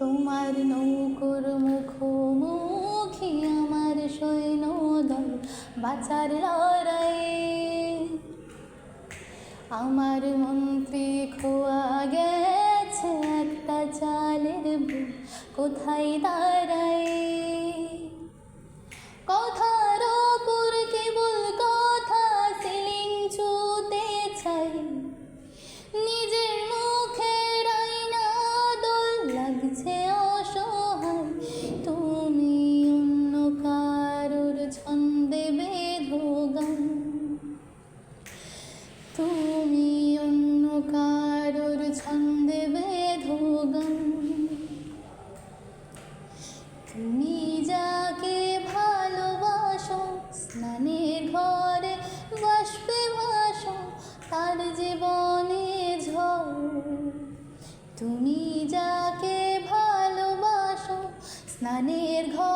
তোমার নৌকোর মুখোমুখি আমার সৈন্যদল বাঁচার লড়াই। আমার মন্ত্রী খোয়া গেছে একটা চালের বুক কোথায় দাঁড়াই। কথার ওপর কেবল কথা সিলিং ছুঁতে চাই, নিজের মুখের আয়না দোল লাগছে অসহায়। তুমি অন্য কারোর ছন্দে বেঁধো গান, তুমি অন্য কারোর ছন্দে বেঁধো গান। তুমি যাকে ভালোবাসো স্নানের ঘরে বাষ্পে ভাসো তার জীবনে ঝড়। তুমি যাকে ভালোবাসো স্নানের ঘরে